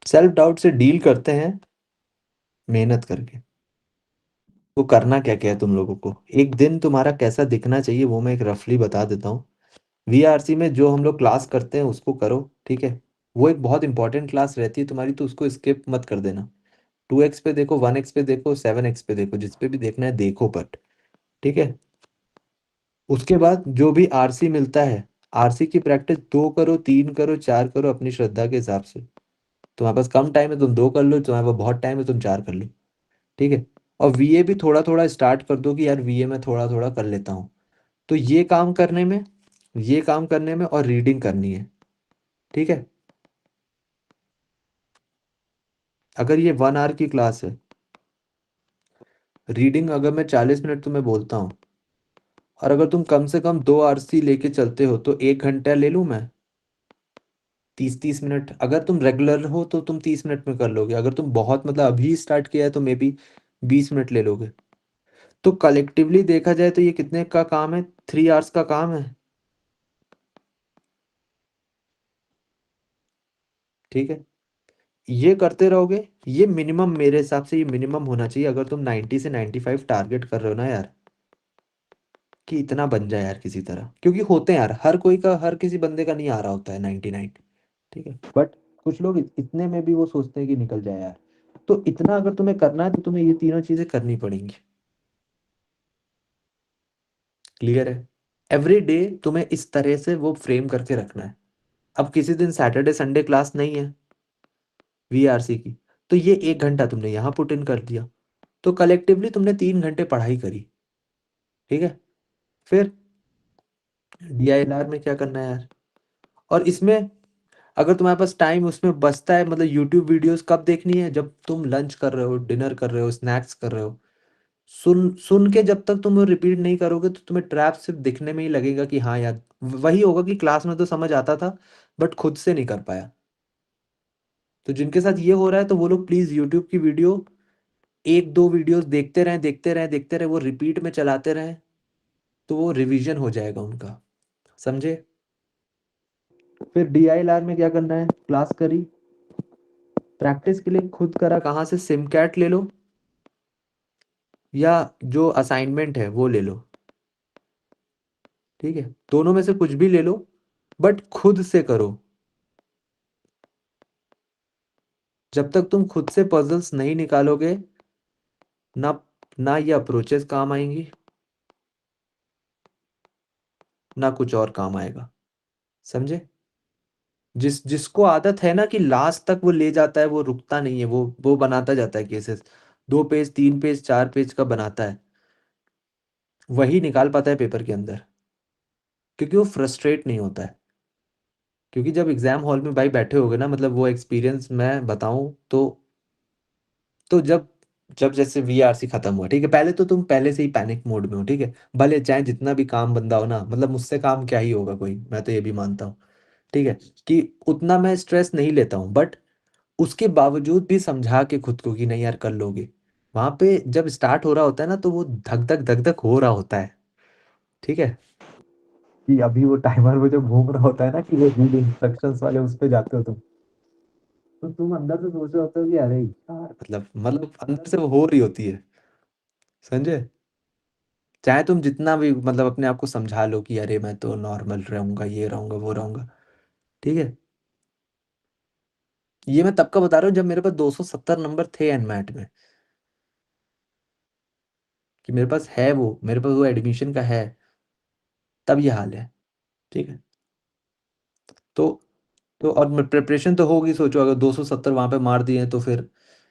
Self doubt से deal करते हैं मेहनत करके। वो करना क्या क्या है तुम लोगों को, एक दिन तुम्हारा कैसा दिखना चाहिए वो मैं एक रफली बता देता हूँ। वीआरसी में जो हम लोग क्लास करते हैं उसको करो, ठीक है। वो एक बहुत इंपॉर्टेंट क्लास रहती है तुम्हारी, तो उसको स्किप मत कर देना। 2x पे देखो, 1x पे देखो, 7x पे देखो, जिस पे भी देखना है देखो, बट ठीक है। उसके बाद जो भी आरसी मिलता है, आरसी की प्रैक्टिस 2 करो, 3 करो, 4 करो, अपनी श्रद्धा के हिसाब से। तुम्हारे पास कम टाइम है तुम 2 कर लो, तुम्हारे पास बहुत टाइम है तुम 4 कर लो, ठीक है। और वीए भी थोड़ा थोड़ा स्टार्ट कर दो कि यार वीए में थोड़ा थोड़ा कर लेता हूँ। तो ये काम करने में और रीडिंग करनी है, ठीक है। अगर ये 1 आवर की क्लास है, रीडिंग अगर मैं 40 मिनट तुम्हें बोलता हूँ, और अगर तुम कम से कम 2 आरसी लेके चलते हो तो 1 घंटा ले लूँ मैं। 30-30 मिनट, अगर तुम रेगुलर हो तो तुम 30 मिनट में कर लोगे, अगर तुम बहुत मतलब अभी स्टार्ट किया है तो मे बी 20 मिनट ले लोगे। तो कलेक्टिवली देखा जाए तो ये कितने का काम है, 3 आवर्स का काम है, ठीक है। ये करते रहोगे, ये मिनिमम मेरे हिसाब से ये मिनिमम होना चाहिए अगर तुम 90 से 95 टारगेट कर रहे हो ना यार, कि इतना बन जाए यार किसी तरह, क्योंकि होते हैं यार, हर कोई का, हर किसी बंदे का नहीं आ रहा होता है 99, ठीक है। बट कुछ लोग इतने में भी वो सोचते हैं कि निकल जाए यार। तो इतना अगर तुम्हें करना है तो तुम्हें ये तीनों चीजें करनी पड़ेंगी। क्लियर है। एवरी डे तुम्हें इस तरह से वो फ्रेम करके रखना है। अब किसी दिन सैटरडे संडे क्लास नहीं है वीआरसी की, तो ये 1 घंटा तुमने यहाँ पुट इन कर दिया, तो कलेक्टिवली तुमने 3 घंटे पढ़ाई करी, ठीक है। फिर डीआईएलआर में क्या करना है यार, और इसमें अगर तुम्हारे पास टाइम उसमें बचता है, मतलब यूट्यूब वीडियोस कब देखनी है, जब तुम लंच कर रहे हो, डिनर कर रहे हो, स्नैक्स कर रहे हो। सुन सुन के जब तक तुम रिपीट नहीं करोगे तो तुम्हें ट्रैप सिर्फ दिखने में ही लगेगा कि हाँ यार, वही होगा कि क्लास में तो समझ आता था बट खुद से नहीं कर पाया। तो जिनके साथ ये हो रहा है तो वो लोग प्लीज यूट्यूब की वीडियो 1-2 वीडियोस देखते रहें, देखते रहें, देखते रहें, वो रिपीट में चलाते रहें, तो वो रिवीजन हो जाएगा उनका, समझे। फिर डीआईएलआर में क्या करना है, क्लास करी, प्रैक्टिस के लिए खुद करा, कहाँ से, सिमकैट ले लो या जो असाइनमेंट है वो ले लो, ठीक है। दोनों में से कुछ भी ले लो, बट खुद से करो। जब तक तुम खुद से पजल्स नहीं निकालोगे ना, ना ये अप्रोचेस काम आएंगी, ना कुछ और काम आएगा, समझे। जिसको आदत है ना कि लास्ट तक वो ले जाता है, वो रुकता नहीं है, वो बनाता जाता है केसेस, 2 पेज, 3 पेज, 4 पेज का बनाता है, वही निकाल पाता है पेपर के अंदर, क्योंकि वो फ्रस्ट्रेट नहीं होता है। क्योंकि जब एग्जाम हॉल में भाई बैठे होगे ना, मतलब वो एक्सपीरियंस मैं बताऊं तो जब जब जैसे वीआरसी खत्म हुआ, ठीक है, पहले तो तुम पहले से ही पैनिक मोड में हो, ठीक है। भले चाहे जितना भी काम बंदा हो ना, मतलब मुझसे काम क्या ही होगा कोई, मैं तो ये भी मानता हूँ, ठीक है, कि उतना मैं स्ट्रेस नहीं लेता हूँ, बट उसके बावजूद भी समझा के खुद को कि नहीं यार कर लोगे। वहां पे जब स्टार्ट हो रहा होता है ना तो वो धक धक हो रहा होता है, ठीक है। कि अभी वो टाइमर वो जो घूम रहा होता है ना, कि वो रीड इंस्ट्रक्शंस वाले उस पे जाते हो तुम, तो तुम अंदर से सोच रहे होते हो कि अरे यार, मतलब अंदर से वो हो रही होती है, समझे। चाहे तुम जितना भी मतलब अपने आप को समझा लो कि अरे मैं तो नॉर्मल रहूंगा, ये रहूंगा, वो रहूंगा, ठीक है। ये मैं तब का बता रहा हूँ जब मेरे पास 270 नंबर थे एनमैट में, कि मेरे पास है, वो मेरे पास वो एडमिशन का है, तब ये हाल है, ठीक है। तो तो और प्रिपरेशन तो होगी, सोचो अगर 270 वहां पे मार दिए हैं तो फिर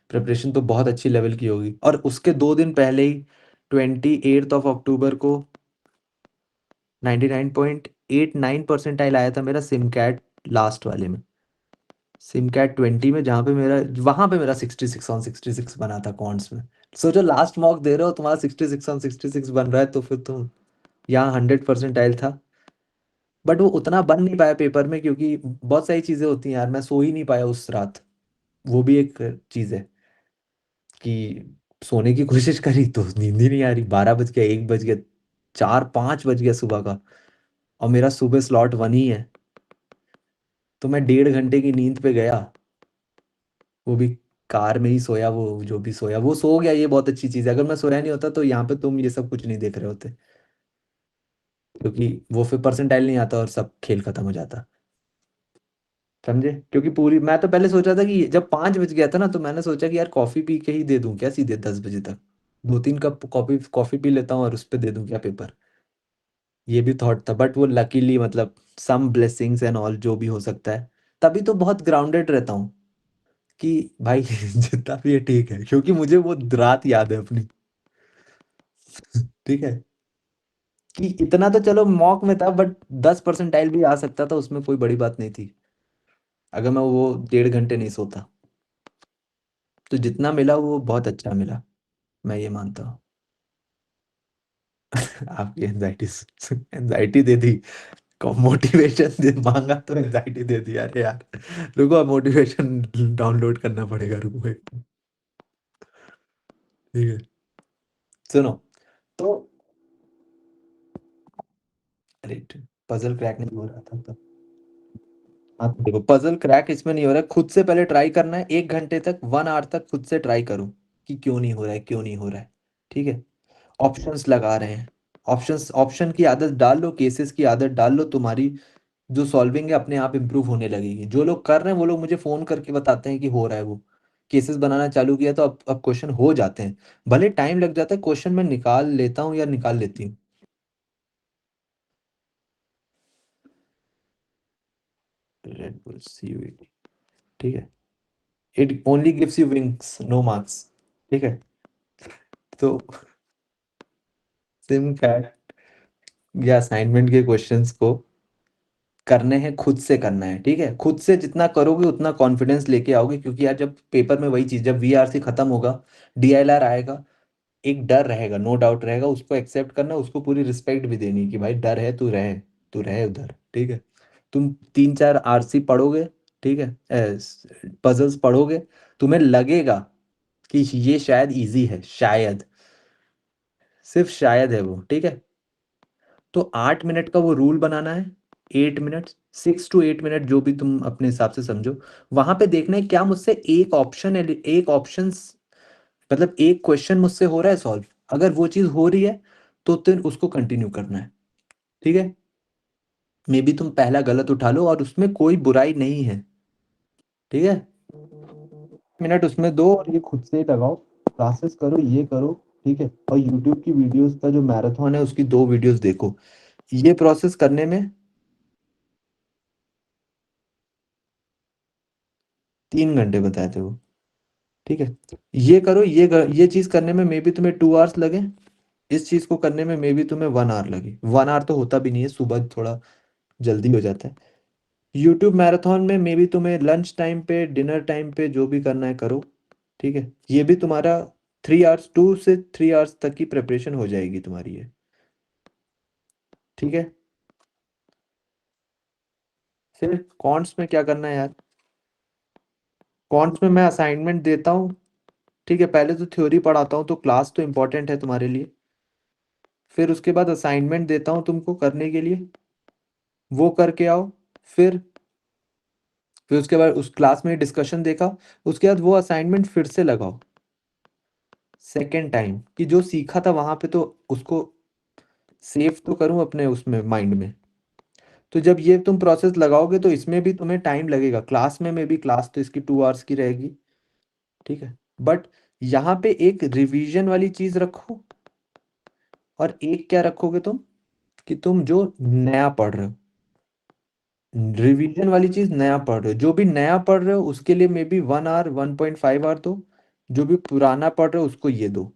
प्रिपरेशन तो बहुत अच्छी लेवल की होगी। और उसके 2 दिन पहले ही 28 अक्टूबर को 99.89 आया था मेरा सिमकैट लास्ट वाले में, सिमकैट 20 में, जहाँ पे मेरा, वहां पे मेरा 66/66 बना था कॉन्ट्स में। सोचो लास्ट मॉक दे रहे हो, तुम्हारा 66/66 बन रहा है, तो फिर तुम यहाँ 100 परसेंटाइल था। बट वो उतना बन नहीं पाया पेपर में, क्योंकि बहुत सारी चीजें होती हैं यार, मैं सो ही नहीं पाया उस रात। वो भी एक चीज है कि सोने की कोशिश करी तो नींद ही नहीं आ रही, 12 बज गया, 1 बज गया, 4-5 बज गया सुबह का, और मेरा सुबह स्लॉट 1 ही है, तो मैं 1.5 घंटे की नींद पे गया, वो भी कार में ही सोया, वो जो भी सोया वो सो गया, ये बहुत अच्छी चीज़ है। अगर मैं सोया नहीं होता तो यहाँ पे तुम ये सब कुछ नहीं देख रहे होते, क्योंकि वो फिर परसेंटाइल नहीं आता और सब खेल खत्म हो जाता। समझे? क्योंकि पूरी मैं तो पहले सोचा था कि जब 5 बज गया था ना, तो मैंने सोचा कि यार कॉफी पी के ही दे दूं क्या सीधे 10 बजे तक, 2-3 कप कॉफी कॉफी पी लेता हूँ और उस पर दे दूं क्या पेपर। ये भी थॉट था, बट वो लकीली मतलब सम ब्लेसिंग्स एंड ऑल जो भी हो सकता है, तभी तो बहुत ग्राउंडेड रहता हूँ कि भाई जितना भी है ठीक है, क्योंकि मुझे वो रात याद है अपनी। ठीक है, कि इतना तो चलो मॉक में था, बट 10 परसेंटाइल भी आ सकता था, उसमें कोई बड़ी बात नहीं थी अगर मैं वो 1.5 घंटे नहीं सोता। तो जितना मिला वो बहुत अच्छा मिला, मैं ये मानता हूँ। आपकी एनजाइटी, एनजाइटी दे दी। मोटिवेशन दे मांगा तो एनजाइटी दे दी, अरे यार रुको, मोटिवेशन डाउनलोड करना पड़ेगा, रुको ठीक है, सुनो। तो अरे पजल क्रैक नहीं हो रहा था तब। हाँ तो देखो, पजल क्रैक इसमें नहीं हो रहा है, खुद से पहले ट्राई करना है 1 घंटे तक, 1 आवर तक खुद से ट्राई करो कि क्यों नहीं हो रहा है, क्यों नहीं हो रहा है। ठीक है, ऑप्शंस लगा रहे हैं, ऑप्शन की आदत डाल लो, केसेस की आदत डाल लो, तुम्हारी जो सॉल्विंग है अपने आप इम्प्रूव होने लगेगी। जो लोग कर रहे हैं वो लोग मुझे फोन करके बताते हैं कि हो रहा है, वो केसेस बनाना चालू किया तो अब क्वेश्चन हो जाते हैं। भले टाइम लग जाता है, क्वेश्चन मैं निकाल लेता हूँ या निकाल लेती हूँ। रेड बुल सीयूईटी, ठीक है, it only gives you wings no marks. ठीक है, तो सिम कैट या असाइनमेंट के क्वेश्चंस को करने हैं, खुद से करना है। ठीक है, खुद से जितना करोगे उतना कॉन्फिडेंस लेके आओगे, क्योंकि यार जब पेपर में वही चीज, जब वीआरसी खत्म होगा, डीएलआर आएगा, एक डर रहेगा, नो डाउट रहेगा, उसको एक्सेप्ट करना, उसको पूरी रिस्पेक्ट भी देनी कि भाई डर है, तू रहे उधर। ठीक है, तुम 3-4 आरसी पढ़ोगे, ठीक है, पजल्स पढ़ोगे, तुम्हें लगेगा कि ये शायद इजी है, शायद, सिर्फ शायद है वो। ठीक है, तो 8 मिनट का वो रूल बनाना है, 8 मिनट, 6 to 8 मिनट जो भी तुम अपने हिसाब से समझो। वहां पे देखना है क्या मुझसे एक ऑप्शन, मतलब एक क्वेश्चन मुझसे हो रहा है सॉल्व। अगर वो चीज हो रही है तो फिर उसको कंटिन्यू करना है। ठीक है, मे बी तुम पहला गलत उठा लो और उसमें कोई बुराई नहीं है। ठीक है, मिनट उसमें दो और ये खुद से ही लगाओ, क्लासेस करो, ये करो। ठीक है, और यूट्यूब की वीडियोस का जो मैराथन है उसकी 2 वीडियोस देखो। ये प्रोसेस करने में 3 घंटे बताए थे वो। ठीक है, ये करो, ये चीज करने में मे बी तुम्हें 2 आवर्स लगे, इस चीज को करने में मे बी तुम्हें 1 आवर लगे। 1 आवर तो होता भी नहीं है, सुबह थोड़ा जल्दी हो जाता है। यूट्यूब मैराथन में मे बी तुम्हें लंच टाइम पे, डिनर टाइम पे जो भी करना है करो। ठीक है, ये भी तुम्हारा 3 आवर्स, 2 से 3 आवर्स तक की प्रिपरेशन हो जाएगी तुम्हारी ये। ठीक है, फिर कॉन्ट्स में क्या करना है यार? कॉन्ट्स में मैं असाइनमेंट देता हूँ। ठीक है, पहले तो थ्योरी पढ़ाता हूँ, तो क्लास तो इंपॉर्टेंट है तुम्हारे लिए। फिर उसके बाद असाइनमेंट देता हूँ तुमको करने के लिए, वो करके आओ। फिर फिर उसके बाद उस क्लास में डिस्कशन देखा, उसके बाद वो असाइनमेंट फिर से लगाओ सेकेंड टाइम, कि जो सीखा था वहां पे तो उसको सेव तो करूं अपने उसमें माइंड में। तो जब ये तुम प्रोसेस लगाओगे तो इसमें भी तुम्हें टाइम लगेगा, क्लास में भी क्लास तो इसकी 2 आवर्स की रहेगी। ठीक है, बट यहाँ पे एक रिवीजन वाली चीज रखो, और एक क्या रखोगे तुम, कि तुम जो नया पढ़ रहे हो, रिवीजन वाली चीज नया पढ़ रहे हो, जो भी नया पढ़ रहे हो उसके लिए मे बी 1 आवर, 1.5 आवर दो। जो भी पुराना पढ़ रहे हो उसको ये दो।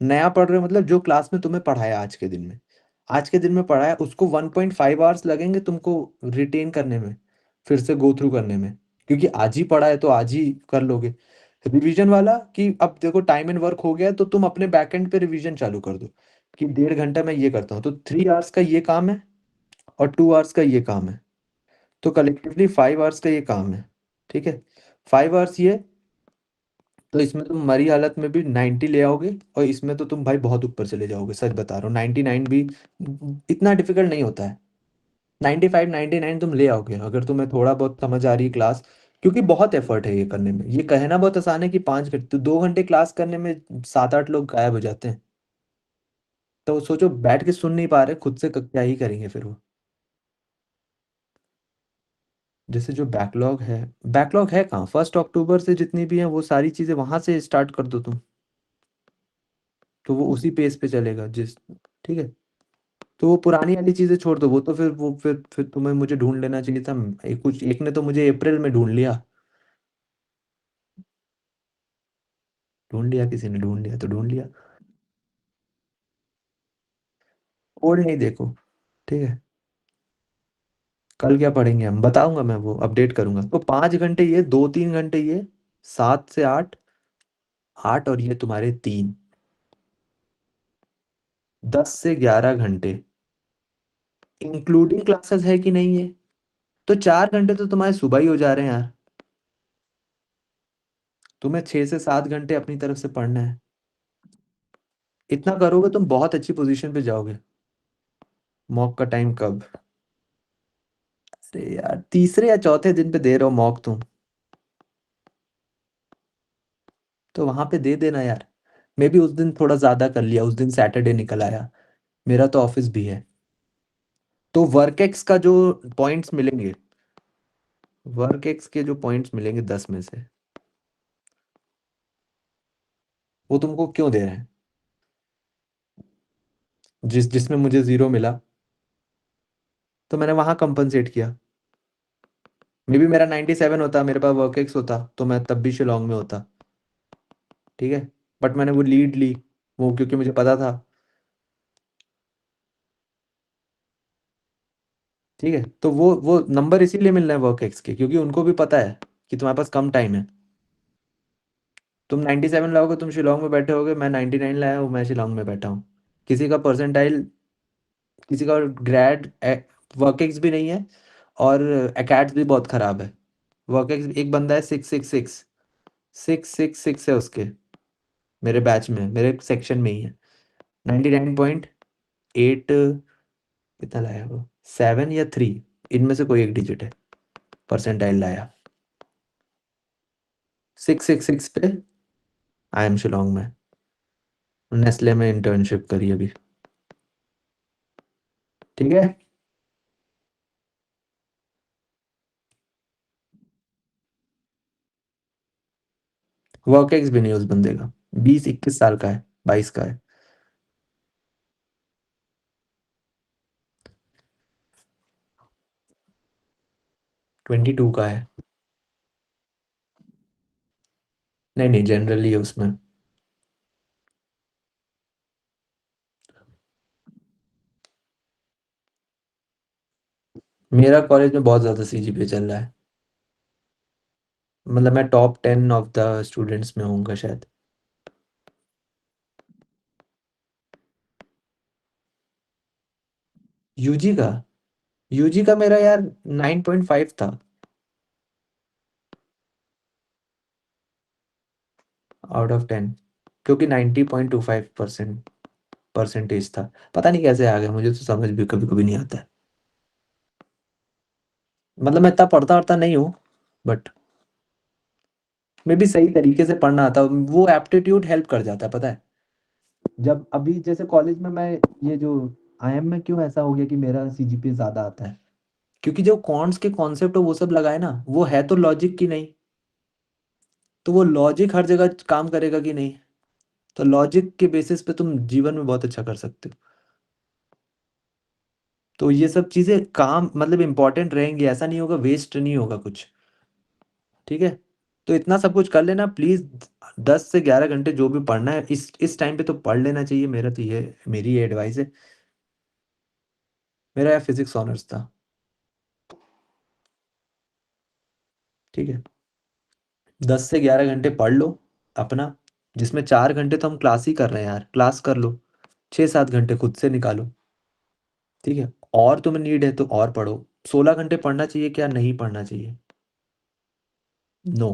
नया पढ़ रहे हो मतलब जो क्लास में तुम्हें पढ़ाया आज के दिन में, आज के दिन में पढ़ाया, उसको 1.5 आवर्स लगेंगे तुमको रिटेन करने में, फिर से गो थ्रू करने में, क्योंकि आज ही पढ़ा है तो आज ही कर लोगे। रिवीजन वाला कि अब देखो टाइम एंड वर्क हो गया है, तो तुम अपने बैकएंड पे रिवीजन चालू कर दो, कि 1.5 घंटा मैं ये करता हूँ, तो 3 आवर्स का ये काम है और 2 आवर्स का ये काम है, तो कलेक्टिवली 5 आवर्स का ये काम है। ठीक है, 5 आवर्स ये, तो इसमें तुम मरी हालत में भी 90 ले आओगे, और इसमें तो तुम भाई बहुत ऊपर चले जाओगे, सच बता रहा हूँ। 99 भी इतना डिफिकल्ट नहीं होता है, 95 99 तुम ले आओगे अगर तुम्हें थोड़ा बहुत समझ आ रही है क्लास। क्योंकि बहुत एफर्ट है ये करने में। ये कहना बहुत आसान है कि 5 घंटे, तो 2 घंटे क्लास करने में 7-8 लोग गायब हो जाते हैं। तो सोचो, बैठ के सुन नहीं पा रहे खुद से, क्या ही करेंगे फिर वो। जैसे जो बैकलॉग है कहाँ, 1 अक्टूबर से जितनी भी है वो सारी चीजें वहां से स्टार्ट कर दो तुम। तो वो उसी पेस पे चलेगा जिस, ठीक है। तो वो पुरानी वाली चीजें छोड़ दो, वो तो फिर तुम्हें मुझे ढूंढ लेना चाहिए था। एक ने तो मुझे अप्रैल में ढूंढ लिया। ढूंढ लिया, किसी ने ढूंढ लिया तो ढूंढ लिया। कोड नहीं देखो, ठीक है। कल क्या पढ़ेंगे हम बताऊंगा, मैं वो अपडेट करूंगा। तो 5 घंटे ये, 2-3 घंटे ये, 7 से 8, 8 और ये तुम्हारे 3, 10 से 11 घंटे, इंक्लूडिंग क्लासेस है कि नहीं है। तो 4 घंटे तो तुम्हारे सुबह ही हो जा रहे हैं यार। तुम्हें 6 से 7 घंटे अपनी तरफ से पढ़ना है। इतना करोगे तुम बहुत अच्छी पोजीशन पे जाओगे। मॉक का टाइम कब? अरे यार, तीसरे या चौथे दिन पे दे रहे हो मॉक तुम, तो वहां पे दे देना यार। मैं भी उस दिन थोड़ा ज्यादा कर लिया, उस दिन सैटरडे निकल आया। मेरा तो ऑफिस भी है। तो वर्क एक्स का जो पॉइंट्स मिलेंगे, वर्क एक्स के जो पॉइंट्स मिलेंगे 10 में से, वो तुमको क्यों दे रहे हैं? जिसमें मुझे 0 मिला, तो मैंने वहां कंपनसेट किया। मे बी मेरा 97 होता, मेरे पास वर्क एक्स होता, तो मैं तब भी शिलोंग में होता, ठीक है। बट मैंने वो लीड ली, वो क्योंकि मुझे पता था, ठीक है। तो वो नंबर इसीलिए मिल रहे हैं वर्क एक्स के, क्योंकि उनको भी पता है कि तुम्हारे पास कम टाइम है। तुम 97 लाओगे, तुम शिलोंग में बैठे होगे, मैं 99 लाया हूँ, मैं शिलोंग में बैठा हूँ। किसी का परसेंटाइल, किसी का ग्रेड वर्क एक्स भी नहीं है, और एकेट्स भी बहुत खराब है। वर्क एक्स एक बंदा है 666, 666 है उसके, मेरे बैच में, मेरे सेक्शन में ही है। 99.8, कितना लाया वो, 7 या 3, इनमें से कोई एक डिजिट है, परसेंटाइल लाया। 666 पे। आई एम शिलोंग में, नेस्ले में इंटर्नशिप करी अभी, ठीक है। वर्क एक्स भी नहीं उस बंदे का, 20-21 साल का है, 22 का है। 22 का है। नहीं नहीं, जनरली है उसमें। मेरा कॉलेज में बहुत ज्यादा सीजीपीए चल रहा है। मतलब मैं टॉप 10 ऑफ द स्टूडेंट्स में होऊंगा शायद। यूजी का, यूजी का मेरा यार 9.5 था, आउट ऑफ 10। क्योंकि 90.25% परसेंटेज था। पता नहीं कैसे आ गया, मुझे तो समझ भी कभी कभी नहीं आता है। मतलब मैं इतना पढ़ता पढ़ता नहीं हूँ, बट मैं भी सही तरीके से पढ़ना आता, वो एप्टीट्यूड हेल्प कर जाता है, पता है। जब अभी जैसे कॉलेज में मैं, ये जो आईएम में क्यों ऐसा हो गया कि मेरा सीजीपीए ज्यादा आता है, क्योंकि जो कॉन्ट्स के कॉन्सेप्ट है वो सब लगाए ना, वो है तो लॉजिक की नहीं। तो वो लॉजिक हर जगह काम करेगा कि नहीं। तो लॉजिक के बेसिस पे तुम जीवन में बहुत अच्छा कर सकते हो। तो ये सब चीजें काम मतलब इंपॉर्टेंट रहेंगी, ऐसा नहीं होगा, वेस्ट नहीं होगा कुछ, ठीक है। तो इतना सब कुछ कर लेना प्लीज। 10 से 11 घंटे जो भी पढ़ना है इस टाइम पे तो पढ़ लेना चाहिए, मेरा तो ये मेरी ये एडवाइस है। मेरा यार फिजिक्स ऑनर्स था, ठीक है। 10 से 11 घंटे पढ़ लो अपना, जिसमें 4 घंटे तो हम क्लास ही कर रहे हैं यार, क्लास कर लो। 6-7 घंटे खुद से निकालो, ठीक है। और तुम्हें नीड है तो और पढ़ो। 16 घंटे पढ़ना चाहिए क्या, नहीं पढ़ना चाहिए? नो।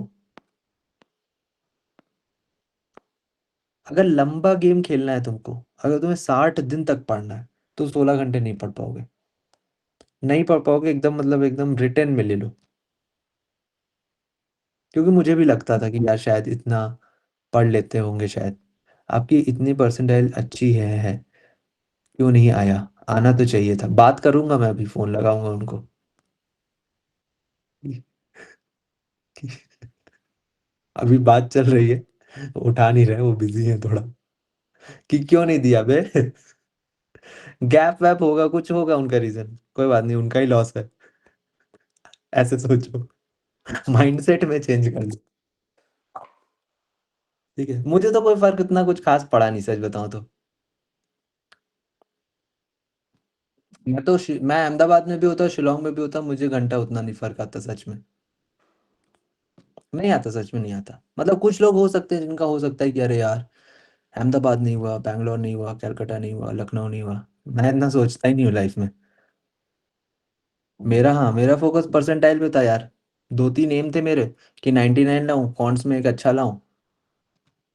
अगर लंबा गेम खेलना है तुमको, अगर तुम्हें 60 दिन तक पढ़ना है, तो 16 घंटे नहीं पढ़ पाओगे। नहीं पढ़ पाओगे एकदम, मतलब एकदम रिटेन में ले लो। क्योंकि मुझे भी लगता था कि यार शायद इतना पढ़ लेते होंगे शायद। आपकी इतनी परसेंटाइल अच्छी है, क्यों नहीं आया? आना तो चाहिए था। बात करूंगा, मैं अभी फोन लगाऊंगा उनको। अभी बात चल रही है, उठा नहीं रहे, वो बिजी है थोड़ा। कि क्यों नहीं दिया बे? गैप वैप होगा, कुछ होगा उनका रीजन, कोई बात नहीं, उनका ही लॉस है। ऐसे सोचो, माइंडसेट में चेंज कर लो। ठीक है, मुझे तो कोई फर्क इतना कुछ खास पड़ा नहीं, सच बताऊं तो। मैं अहमदाबाद में भी होता, शिलोंग में भी होता, मुझे घंटा उतना नहीं फर्क आता सच में। नहीं आता, सच में नहीं आता। मतलब कुछ लोग हो सकते हैं जिनका हो सकता है कि अरे यार, अहमदाबाद नहीं हुआ, बैंगलोर नहीं हुआ, कलकत्ता नहीं हुआ, लखनऊ नहीं हुआ। मैं इतना सोचता ही नहीं हूँ लाइफ में। मेरा, हाँ, मेरा फोकस परसेंटाइल पे था यार। दो तीन एम थे मेरे, कि 99 लाऊं, कॉन्ट्स में एक अच्छा लाऊं।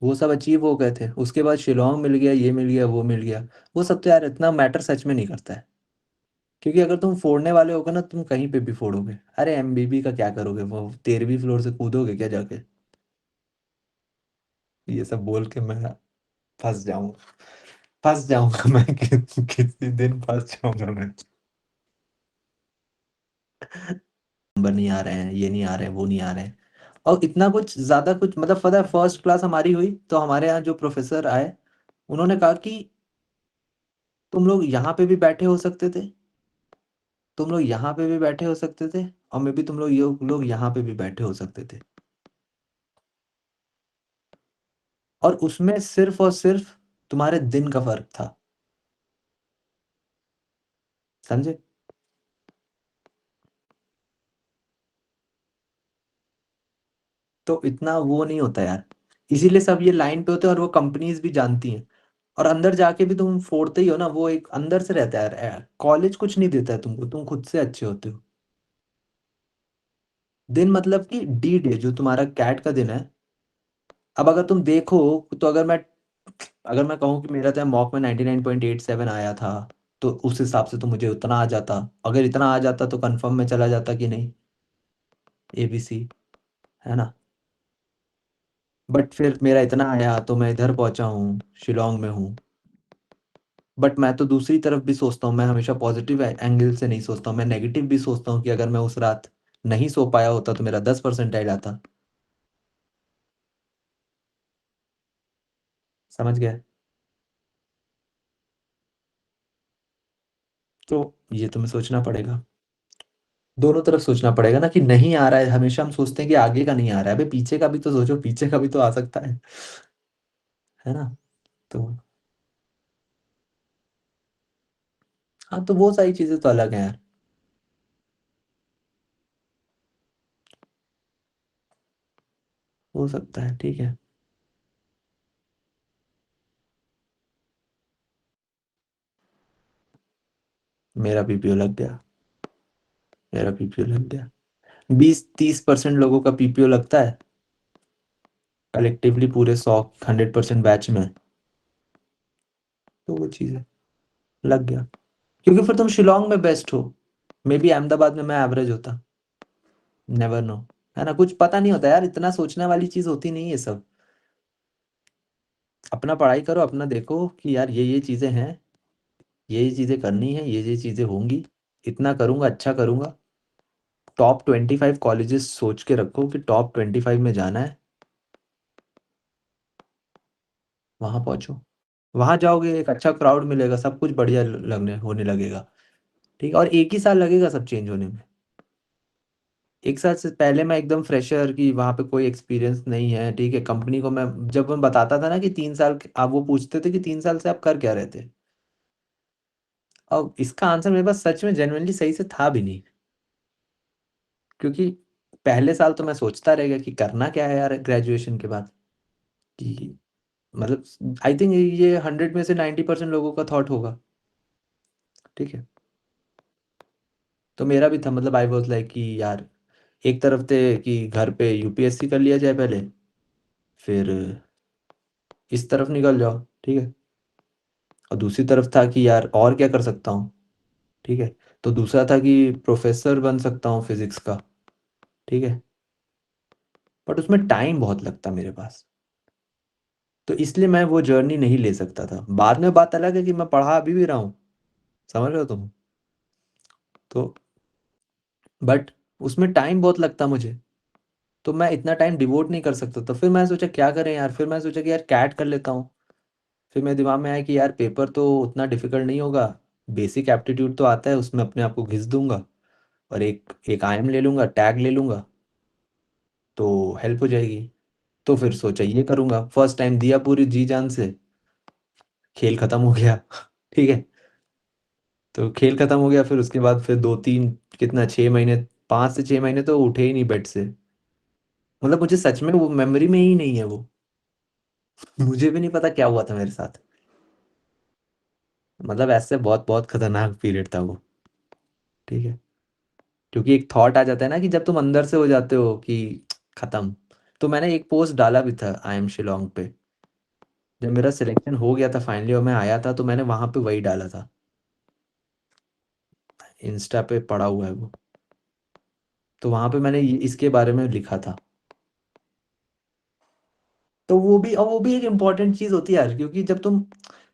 वो सब अचीव हो गए थे। उसके बाद शिलोंग मिल गया, ये मिल गया, वो मिल गया। वो सब तो यार इतना मैटर सच में नहीं करता है। क्योंकि अगर तुम फोड़ने वाले होगे ना, तुम कहीं पे भी फोड़ोगे। अरे एमबीबी का क्या करोगे, वो 13वीं फ्लोर से कूदोगे क्या जाके? ये सब बोल के मैं फंस जाऊंगा। फंस जाऊंगा मैं किसी दिन फंस जाऊंगा मैं। नंबर नहीं आ रहे हैं, ये नहीं आ रहे हैं, वो नहीं आ रहे हैं। और इतना कुछ ज्यादा कुछ, मतलब पता है, फर्स्ट क्लास हमारी हुई तो हमारे यहाँ जो प्रोफेसर आए, उन्होंने कहा कि तुम लोग यहाँ पे भी बैठे हो सकते थे, तुम लोग यहाँ पे भी बैठे हो सकते थे, और मे भी तुम लोग, ये लोग यहाँ पे भी बैठे हो सकते थे। और उसमें सिर्फ और सिर्फ तुम्हारे दिन का फर्क था। समझे? तो इतना वो नहीं होता यार। इसीलिए सब ये लाइन पे होते हैं, और वो कंपनीज भी जानती हैं। और अंदर जाके भी तुम फोड़ते ही हो ना, वो एक अंदर से रहता है यार। कॉलेज कुछ नहीं देता है तुमको, तुम खुद से अच्छे होते हो। दिन मतलब कि डी डे, जो तुम्हारा कैट का दिन है। अब अगर तुम देखो, तो अगर मैं कहूँ कि मेरा तो मॉक में 99.87 आया था, तो उस हिसाब से तो मुझे उतना आ जाता। अगर इतना आ जाता तो कंफर्म में चला जाता कि नहीं, एबीसी, है ना? बट फिर मेरा इतना आया तो मैं इधर पहुंचा हूँ, शिलोंग में हूँ। बट मैं तो दूसरी तरफ भी सोचता हूँ, मैं हमेशा पॉजिटिव एंगल से नहीं सोचता हूँ, मैं नेगेटिव भी सोचता हूँ कि अगर मैं उस रात नहीं सो पाया होता तो मेरा 10% आता। समझ गया? तो ये तुम्हें सोचना पड़ेगा, दोनों तरफ सोचना पड़ेगा ना, कि नहीं आ रहा है। हमेशा हम सोचते हैं कि आगे का नहीं आ रहा है, अबे पीछे का भी तो सोचो, पीछे का भी तो आ सकता है ना? तो हाँ, तो वो सारी चीजें तो अलग है यार। हो सकता है, ठीक है। मेरा पीपीओ लग गया। मेरा पीपीओ लग गया। 20-30% लोगों का पीपीओ लगता है कलेक्टिवली, पूरे 100-100% बैच में। तो वो चीज़ है, लग गया। क्योंकि फिर तुम शिलोंग में बेस्ट हो, मे बी अहमदाबाद में मैं एवरेज होता। नेवर नो, है ना? कुछ पता नहीं होता यार, इतना सोचने वाली चीज होती नहीं है सब। अपना पढ़ाई करो, अपना देखो कि यार ये चीजें हैं, ये चीजें करनी है, ये चीजें होंगी। इतना करूंगा, अच्छा करूंगा। टॉप 25 कॉलेजेस सोच के रखो कि टॉप 25 में जाना है। वहां पहुंचो। वहां जाओगे, एक अच्छा क्राउड मिलेगा, सब कुछ बढ़िया लगने होने लगेगा। ठीक है, और एक ही साल लगेगा सब चेंज होने में। एक साल से पहले मैं एकदम फ्रेशर, कि वहां पे कोई एक्सपीरियंस नहीं है, ठीक है। कंपनी को जब मैं बताता था ना कि 3 साल, आप वो पूछते थे कि 3 साल से आप कर क्या रहे थे। और इसका आंसर मेरे पास सच में जेन्युइनली सही से था भी नहीं। क्योंकि पहले साल तो मैं सोचता रह गया कि करना क्या है यार ग्रेजुएशन के बाद। कि मतलब आई थिंक ये 100 में से 90% लोगों का थॉट होगा। ठीक है। तो मेरा भी था, मतलब आई वाज लाइक कि यार, एक तरफ थे कि घर पे यूपीएससी कर लिया जाए पहले, फिर इस तरफ निकल जाओ। ठीक है। और दूसरी तरफ था कि यार और क्या कर सकता हूँ। ठीक है। तो दूसरा था कि प्रोफेसर बन सकता हूँ फिजिक्स का। ठीक है। बट उसमें टाइम बहुत लगता मेरे पास। तो इसलिए मैं वो जर्नी नहीं ले सकता था। बाद में बात अलग है कि मैं पढ़ा अभी भी रहा हूँ, समझ रहे हो तुम? तो बट उसमें टाइम बहुत लगता मुझे, तो मैं इतना टाइम डिवोट नहीं कर सकता। तो फिर मैं सोचा क्या करें यार, फिर मैं सोचा कि यार कैट कर लेता हूँ। फिर मेरे दिमाग में आया कि यार पेपर तो उतना डिफिकल्ट नहीं होगा, बेसिक एप्टीट्यूड तो आता है, उसमें अपने आप को घिस दूंगा और एक एक आईएम ले लूंगा, टैग ले लूंगा, तो हेल्प हो जाएगी। तो फिर सोचा ये करूंगा, फर्स्ट टाइम दिया पूरी जी जान से, खेल खत्म हो गया। ठीक है। तो खेल खत्म हो गया, फिर उसके बाद फिर 2-3, कितना, 6 महीने, 5 से 6 महीने तो उठे ही नहीं बेड से। मतलब मुझे सच में वो मेमोरी में ही नहीं है वो। मुझे भी नहीं पता क्या हुआ था मेरे साथ। मतलब ऐसे बहुत बहुत खतरनाक पीरियड था वो। ठीक है। क्योंकि एक थॉट आ जाता है ना कि जब तुम अंदर से हो जाते हो कि खत्म। तो मैंने एक पोस्ट डाला भी था आई एम शिलोंग पे, जब मेरा सिलेक्शन हो गया था फाइनली और मैं आया था, तो मैंने वहां पे वही डाला था। इंस्टा पे पड़ा हुआ है वो। तो वहां पे मैंने इसके बारे में लिखा था। तो वो भी एक इम्पॉर्टेंट चीज होती है यार, क्योंकि जब तुम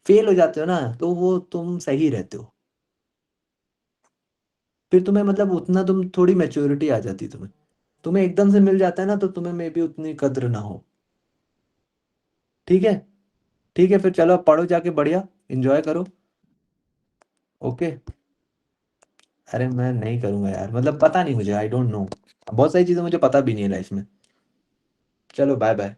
फेल हो जाते हो ना, तो वो तुम सही रहते हो। फिर तुम्हें मतलब उतना तुम थोड़ी मैच्योरिटी आ जाती है तुम्हें। तुम्हें एकदम से मिल जाता है ना, तो तुम्हें मे भी उतनी कद्र ना हो। ठीक है। ठीक है, फिर चलो अब पढ़ो जाके बढ़िया, एंजॉय करो। ओके। अरे मैं नहीं करूंगा यार, मतलब पता नहीं मुझे, आई डोंट नो। बहुत सारी चीजें मुझे पता भी नहीं है लाइफ में। चलो बाय बाय।